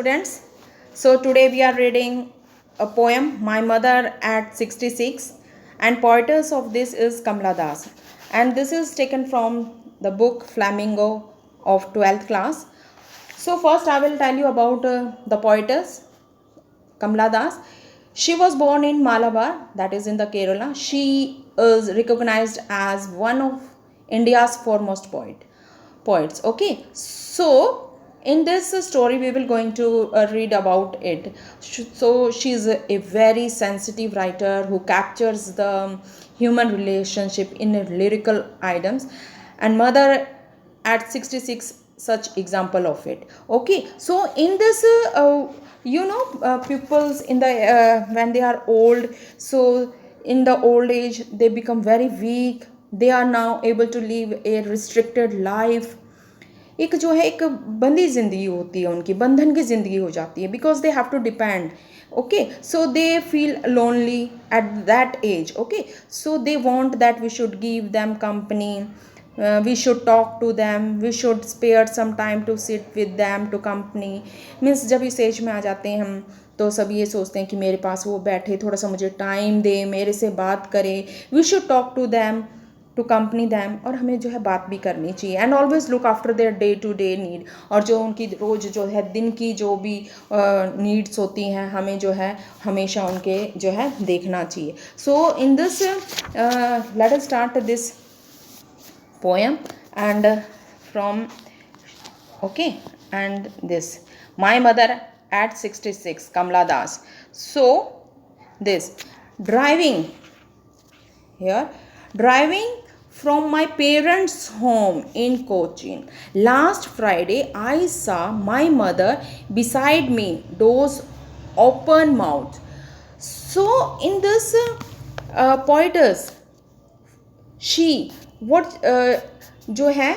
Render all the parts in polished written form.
Students, so today we are reading a poem, My Mother at 66, and poetess of this is Kamla Das. And this is taken from the book Flamingo of 12th class. So, first I will tell you about the poetess Kamla Das. She was born in Malabar, that is in the Kerala. She is recognized as one of India's foremost poets. Okay, so in this story we will going to read about it. So she is a very sensitive writer who captures the human relationship in lyrical items, and mother at 66 such example of it. Okay, so in this pupils in the when they are old, so in the old age they become very weak. They are now able to live a restricted life. एक जो है एक बंदी ज़िंदगी होती है, उनकी बंधन की ज़िंदगी हो जाती है, because they have to depend. Okay, so they feel lonely at that age. Okay, so they want that we should give them company, we should talk to them, we should spare some time to sit with them to company. Means जब इस as में आ जाते हैं हम, तो सब ये सोचते हैं कि मेरे पास वो बैठे, थोड़ा सा मुझे टाइम दे, मेरे से बात करे. We should talk to them to company them, और हमें जो है बात भी करनी चाहिए. And always look after their day to day need, और जो उनकी रोज़ जो है दिन की जो भी नीड्स होती हैं, हमें जो है हमेशा उनके जो है देखना चाहिए. So in this let us start this poem and from okay, and this My Mother at 66, Kamla Das. So this driving from my parents home in Cochin last Friday, I saw my mother beside me, doors open mouth. So in this poetess, she what जो है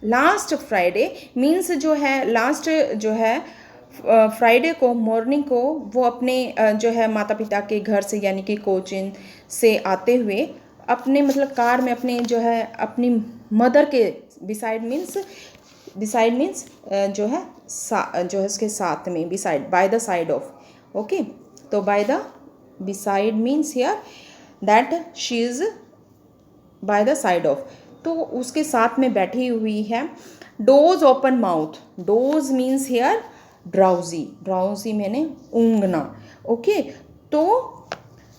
last Friday means जो है last जो है Friday को morning को वो अपने जो है माता पिता के घर से यानी कि कोचिन से आते हुए अपने मतलब कार में अपने जो है अपनी मदर के बिसाइड मीन्स जो है जो है उसके साथ में beside by the side of. Okay, तो by the beside means here that she is by the side of, तो उसके साथ में बैठी हुई है. Doze open mouth, doze means here drowsy मैंने ऊँगना. ओके, तो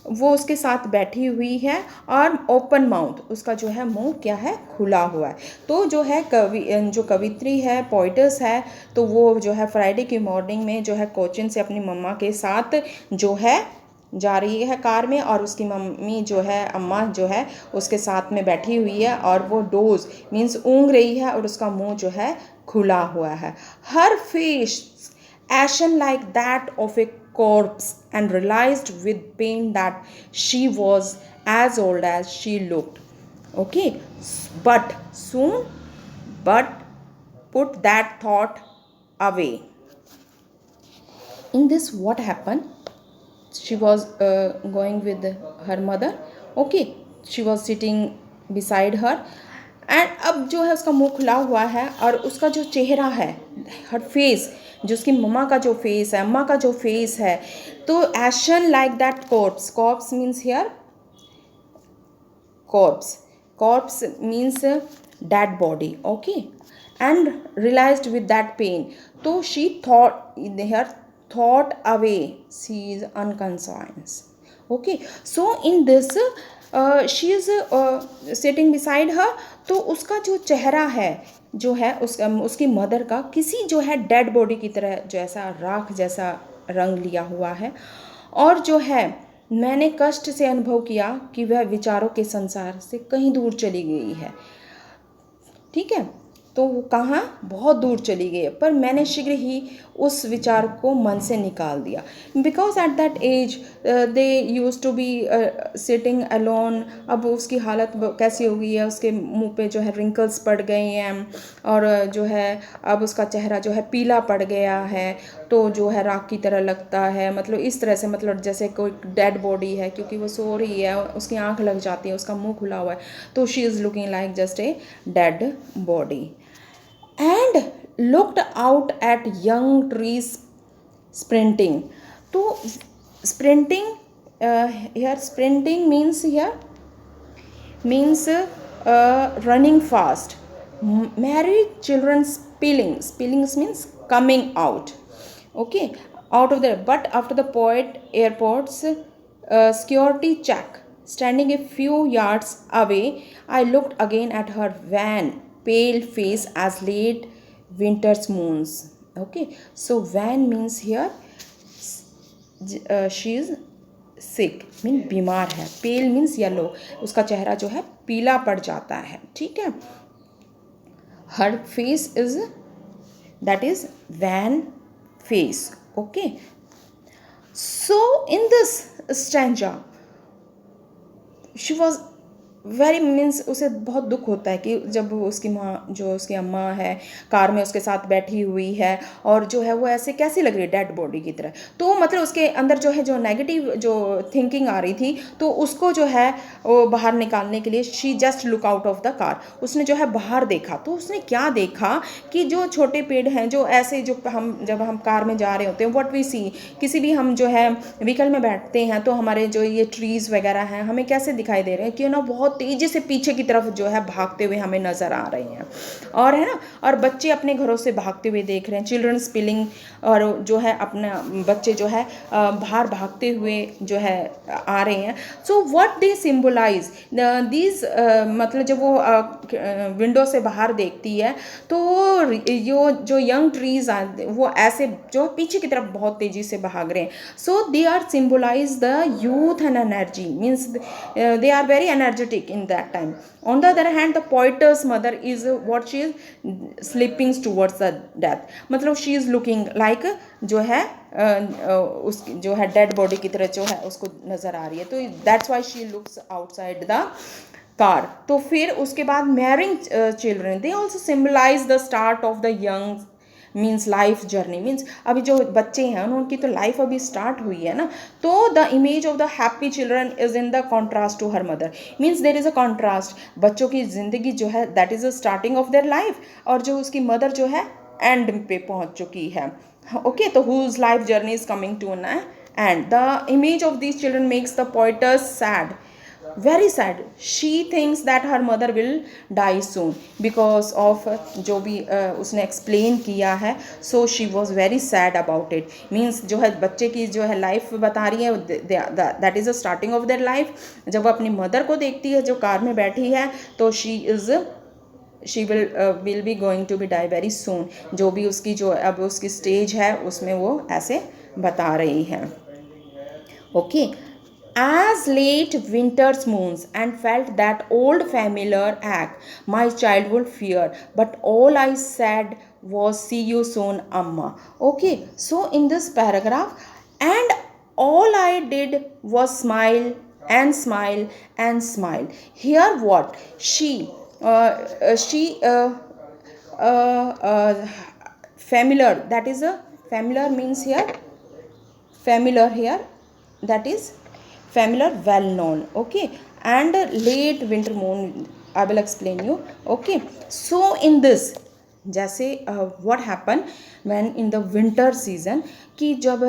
वो उसके साथ बैठी हुई है और ओपन माउथ, उसका जो है मुंह क्या है, खुला हुआ है. तो जो है जो कवित्री है, पोइटस है, तो वो जो है फ्राइडे की मॉर्निंग में जो है कोचिन से अपनी मम्मा के साथ जो है जा रही है कार में, और उसकी मम्मी जो है अम्मा जो है उसके साथ में बैठी हुई है, और वो डोज मीन्स ऊँग रही है और उसका मुंह जो है खुला हुआ है. Her face ashen like that of a corpse, and realized with pain that she was as old as she looked. Okay, but soon put that thought away. In this, what happened? She was going with her mother. Okay, she was sitting beside her, and अब जो है उसका मुंह खुला हुआ है, और उसका जो चेहरा है, हर फेस, जो उसकी मम्मा का जो फेस है, अम्मा का जो फेस है, तो ashen like that corpse means here corpse means dead body. Okay, and realised with that pain, तो she thought away, she is unconscious. Okay, so in this she is sitting beside her, तो उसका जो चेहरा है जो है उसकी mother का किसी जो है डेड बॉडी की तरह जैसा राख जैसा रंग लिया हुआ है, और जो है मैंने कष्ट से अनुभव किया कि वह विचारों के संसार से कहीं दूर चली गई है. ठीक है, तो वो कहाँ बहुत दूर चली गई, पर मैंने शीघ्र ही उस विचार को मन से निकाल दिया. Because at that age they use to be sitting alone. अब उसकी हालत कैसी हो गई है, उसके मुंह पे जो है रिंकल्स पड़ गए हैं, और जो है अब उसका चेहरा जो है पीला पड़ गया है, तो जो है राख की तरह लगता है, मतलब इस तरह से, मतलब जैसे कोई डेड बॉडी है, क्योंकि वो सो रही है, उसकी आंख लग जाती है, उसका मुंह खुला हुआ है, तो she is looking like just a dead body. And looked out at young trees sprinting. तो sprinting, here sprinting means here means running fast. Married children spilling, spilling means coming out, okay, out of the, but after the poet airport's security check, standing a few yards away, I looked again at her van, pale face as late winter's moons. Okay, so van means here she is sick mean बीमार है, पेल means yellow, उसका चेहरा जो है पीला पड़ जाता है, ठीक है. Her face is, that is wan face. Okay, so in this stanza she was very means उसे बहुत दुख होता है कि जब उसकी माँ, जो उसकी अम्मा है, कार में उसके साथ बैठी हुई है और जो है वो ऐसे कैसी लग रही है, डेड बॉडी की तरह. तो मतलब उसके अंदर जो है जो नेगेटिव जो थिंकिंग आ रही थी, तो उसको जो है वो बाहर निकालने के लिए she just look out of the car. उसने जो है बाहर देखा, तो उसने क्या देखा कि जो छोटे पेड़ हैं, जो ऐसे जो हम जब हम कार में जा रहे होते हैं, व्हाट वी सी, किसी भी हम जो है व्हीकल में बैठते हैं तो हमारे जो ये ट्रीज़ वगैरह हैं हमें कैसे दिखाई दे रहे हैं कि ना बहुत तेज़ी से पीछे की तरफ जो है भागते हुए हमें नज़र आ रहे हैं. और है ना, और बच्चे अपने घरों से भागते हुए देख रहे हैं, चिल्ड्रन स्पिलिंग, और जो है अपना बच्चे जो है बाहर भागते हुए जो है आ रहे हैं. So what they symbolise these, मतलब जब वो विंडो से बाहर देखती है तो यो जो यंग ट्रीज वो ऐसे जो पीछे की तरफ बहुत तेज़ी से भाग रहे हैं. So they are symbolize the youth and energy, means they are very energetic in that time. On the other hand, the poeter's mother is what she is slipping towards the death. मतलब she is looking like जो है उस जो है dead body की तरह जो है उसको नज़र आ रही है. तो that's why she looks outside the car. तो फिर उसके बाद merry children, they also symbolise the start of the young means life journey, means अभी जो बच्चे हैं उनकी तो लाइफ अभी स्टार्ट हुई है ना. तो the image of the happy children is in the contrast to her mother, means there is a contrast. बच्चों की ज़िंदगी जो है that is a starting of their life, और जो उसकी मदर जो है एंड पे पहुंच चुकी है. ओके, तो whose life journey is coming to an end. The image of these children makes the poets sad, very sad. She thinks that her mother will die soon because of जो भी उसने explain किया है. So she was very sad about it. Means जो है बच्चे की जो है life बता रही है, that is the starting of their life. जब वो अपनी mother को देखती है जो कार में बैठी है, तो she will be going to be die very soon. जो भी उसकी जो अब उसकी stage है उसमें वो ऐसे बता रही है. Okay. As late winter's moons, and felt that old familiar ache, my childhood fear, but all I said was see you soon, Amma. Okay, so in this paragraph, and all I did was smile and smile and smile. Here what? She familiar, that is a familiar means here, familiar here, that is familiar, well known. Okay, and late winter moon, I will explain you. Okay, so in this जैसे what happen when in the winter season, कि जब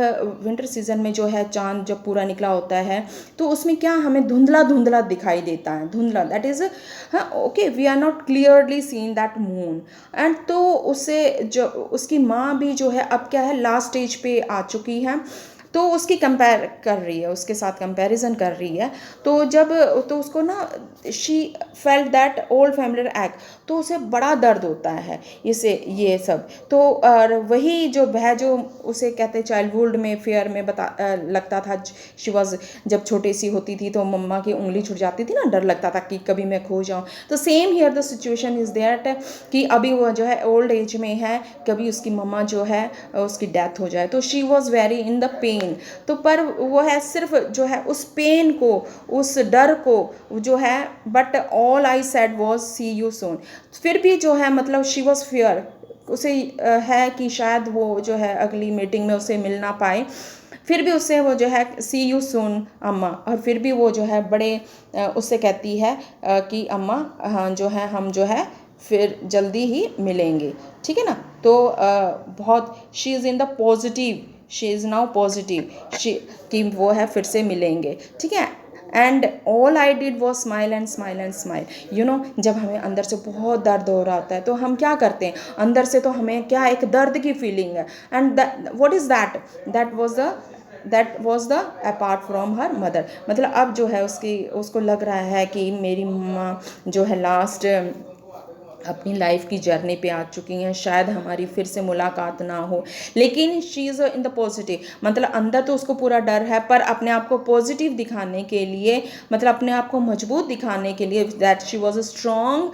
winter season में जो है चांद जब पूरा निकला होता है तो उसमें क्या हमें धुंधला धुंधला दिखाई देता है, धुंधला, that is okay, we are not clearly seen that moon. And तो उससे जो उसकी माँ भी जो है अब क्या है लास्ट स्टेज पे आ चुकी है, तो उसकी कंपेयर कर रही है, उसके साथ कंपैरिजन कर रही है. तो जब तो उसको ना she felt that old familiar act, तो उसे बड़ा दर्द होता है इसे ये सब. तो और वही जो वह जो उसे कहते चाइल्डहुड में फेयर में लगता था, शी वॉज जब छोटी सी होती थी तो मम्मा की उंगली छूट जाती थी ना, डर लगता था कि कभी मैं खो जाऊँ. तो same here the situation is that कि अभी वो जो है ओल्ड एज में है, कभी उसकी मम्मा जो है उसकी डेथ हो जाए. तो she was very in the pain. तो पर वो है सिर्फ जो है उस पेन को, उस डर को जो है, but all I said was see you soon. फिर भी जो है मतलब शी वॉज फियर, उसे है कि शायद वो जो है अगली मीटिंग में उसे मिल ना पाए. फिर भी उससे वो जो है सी यू सून अम्मा, और फिर भी वो जो है बड़े उससे कहती है कि अम्मा हाँ जो है हम जो है फिर जल्दी ही मिलेंगे, ठीक है ना. तो बहुत she is in the positive she is now positive, she कि वो है फिर से मिलेंगे, ठीक है। And all I did was smile and smile and smile. You know, जब हमें अंदर से बहुत दर्द हो रहा होता है तो हम क्या करते हैं, अंदर से तो हमें क्या एक दर्द की फीलिंग है, and what is that, that was the apart from her mother. मतलब अब जो है उसको लग रहा है कि मेरी मम्मा जो है लास्ट अपनी लाइफ की जर्नी पे आ चुकी हैं, शायद हमारी फिर से मुलाकात ना हो, लेकिन she is in the positive. मतलब अंदर तो उसको पूरा डर है, पर अपने आप को पॉजिटिव दिखाने के लिए, मतलब अपने आप को मजबूत दिखाने के लिए, दैट शी वॉज स्ट्रॉन्ग,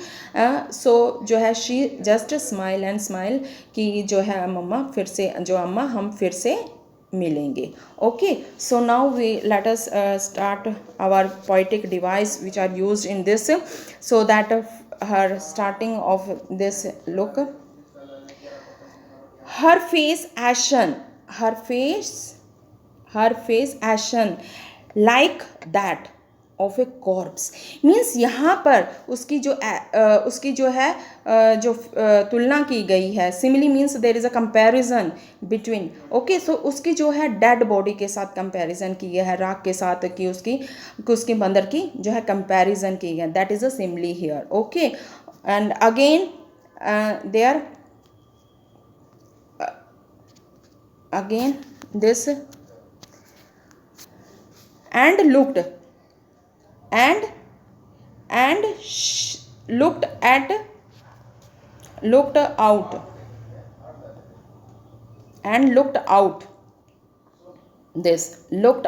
सो जो है she just smile and smile कि जो है मम्मा फिर से, जो अम्मा हम फिर से मिलेंगे। Okay, so now we let us start our poetic device which are used in this, so that her starting of this look, her face ashen, her face ashen like that of a corpse। Means यहाँ पर उसकी जो है तुलना की गई है, simile means there is a comparison between, okay, so उसकी जो है डेड बॉडी के साथ कंपैरिजन की गया है, राख के साथ की उसकी मदर की जो है कंपैरिजन की गई है, that is a simile here. Okay, and again there again this and looked and looked out and looked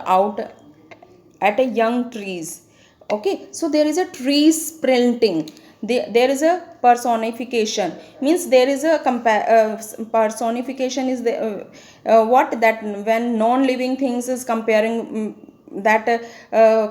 out at a young trees। Okay, so there is a trees printing, there is a personification, means there is a personification is the what that when non-living things is comparing that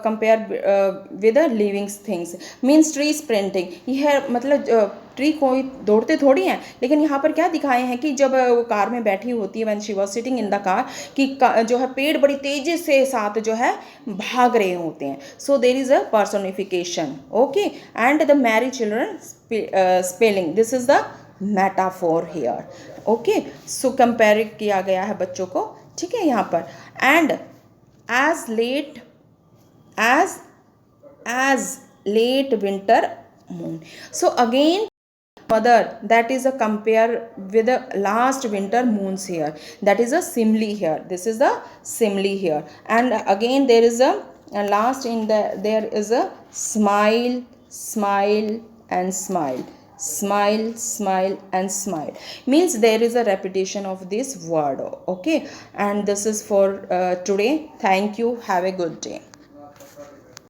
compare with the living things, means trees printing। यह मतलब tree कोई दौड़ते थोड़ी हैं, लेकिन यहाँ पर क्या दिखाए हैं कि जब वो कार में बैठी होती है, when she was sitting in the car, कि जो है पेड़ बड़ी तेजी से साथ जो है भाग रहे होते हैं, so there is a personification. Okay, and the merry children spelling, this is the metaphor here. Okay, so compare किया गया है बच्चों को, ठीक है यहाँ पर। And as late winter moon, so again mother, that is a compare with the last winter moons here, that is a simile here, this is the simile here, and again there is a last in there is a smile and smile, smile and smile, means there is a repetition of this word। Okay, and this is for today. Thank you, have a good day।